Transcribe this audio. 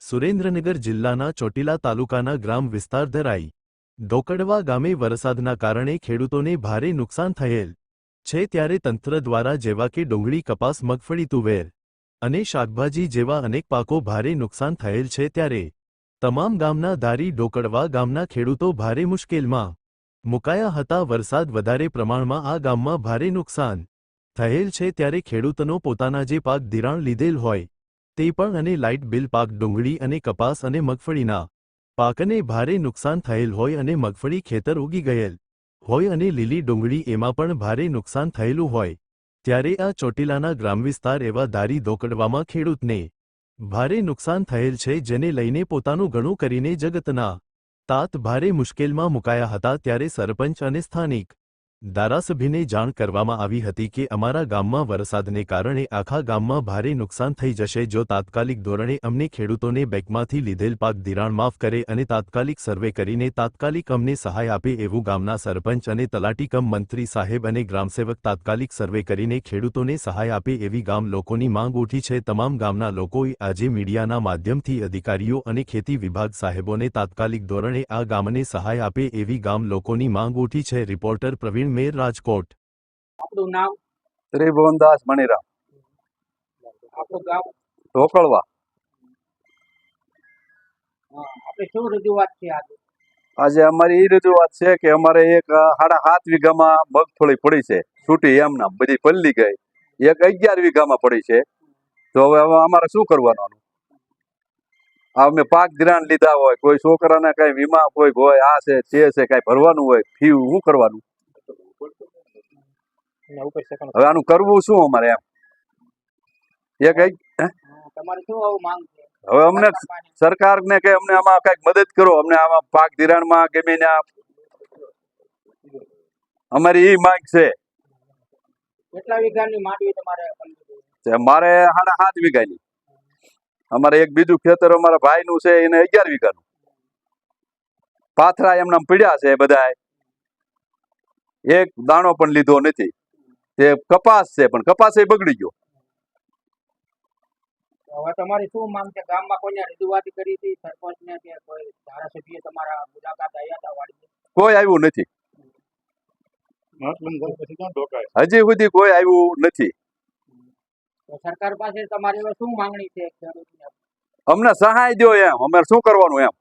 સુરેન્દ્રનગર જિલ્લાના ચોટીલા તાલુકાના ગ્રામ વિસ્તાર ધરાઈ ડોકડવા ગામે વરસાદના કારણે ખેડૂતોને ભારે નુકસાન થયેલ છે ત્યારે તંત્ર દ્વારા જેવા કે ડુંગળી, કપાસ, મગફળી, તુવેર અને શાકભાજી જેવા અનેક પાકો ભારે નુકસાન થયેલ છે ત્યારે તમામ ગામના ધારી ડોકડવા ગામના ખેડૂતો ભારે મુશ્કેલમાં મુકાયા હતા। વરસાદ વધારે પ્રમાણમાં આ ગામમાં ભારે નુકસાન થયેલ છે ત્યારે ખેડૂતોનો પોતાના જે પાક ધિરાણ લીધેલ હોય તે પણ અને લાઇટ બિલ પાક ડુંગળી અને કપાસ અને મગફળીના પાકને ભારે નુકસાન થયેલ હોય અને મગફળી ખેતર ઉગી ગયેલ હોય અને લીલી ડુંગળી એમાં પણ ભારે નુકસાન થયેલું હોય ત્યારે આ ચોટીલાના ગ્રામવિસ્તાર એવા ધારી ડોકડવામાં ખેડૂતને ભારે નુકસાન થયેલ છે જેને લઈને પોતાનું ઘણું કરીને જગતના તાત ભારે મુશ્કેલમાં મુકાયા હતા ત્યારે સરપંચ અને સ્થાનિક ધારાસભ્યને જાણ કરવામાં આવી હતી કે અમારા ગામમાં વરસાદને કારણે આખા ગામમાં ભારે નુકસાન થઈ જશે, જો તાત્કાલિક ધોરણે અમને ખેડૂતોને બેંકમાંથી લીધેલ પાક ધિરાણ માફ કરે અને તાત્કાલિક સર્વે કરીને તાત્કાલિક અમને સહાય આપે એવું ગામના સરપંચ અને તલાટી કમ મંત્રી સાહેબ અને ગ્રામસેવક તાત્કાલિક સર્વે કરીને ખેડૂતોને સહાય આપે એવી ગામ લોકોની માંગ ઉઠી છે। તમામ ગામના લોકોએ આજે મીડિયાના માધ્યમથી અધિકારીઓ અને ખેતી વિભાગ સાહેબોને તાત્કાલિક ધોરણે આ ગામને સહાય આપે એવી ગામ લોકોની માંગ ઉઠી છે। રિપોર્ટર પ્રવીણ મેર, રાજકોટ। આપણું નામ? ત્રિભુવનદાસ મણીરામ, આપણું ગામ? ઢોકળવા। આપણે શું રજૂઆત છે આજે? આજે અમારી એ રજૂઆત છે કે અમારે એક 7.5 વીઘામાં મગફળી પડી છે છૂટી, એમના બધી પલ્લી ગઈ। એક 11 વીઘામાં પડી છે, તો હવે અમારે શું કરવાનું? અમે પાક ધિરાણ લીધા હોય, કોઈ છોકરાને કઈ વીમા કોઈ હોય, આ છે તે છે, કઈ ભરવાનું હોય, ફી શું કરવાનું? હવે આનું કરવું શું અમારે એમ? તમારે શું આવું માંગ છે? હવે અમને સરકારને કે અમને આમાં કઈક મદદ કરો, અમને આમાં પાક ધિરાણમાં કે અમારી એ માંગ છે। કેટલા વીઘાની માંડવી તમારે? મારે 7.5 વીઘાની। અમારે એક બીજું ખેતર અમારા ભાઈનું છે, એને 11 વીઘાનું। પાથરા એમના પીડ્યા છે બધા, એક દાણો પણ લીધો નથી। તે કપાસ છે પણ કપાસ એ બગડી ગયો। હવે તમારી શું માંગ છે? ગામમાં કોઈને રજૂઆત કરી હતી? સરપંચને કે કોઈ ધારાસભ્ય તમારા મુલાકાત આવ્યા હતા વાડીની? કોઈ આવ્યું નથી, હજી સુધી કોઈ આવ્યું નથી। તો સરકાર પાસે તમારી હવે શું માંગણી છે? અમને સહાય દો એમ, અમે શું કરવાનું એમ?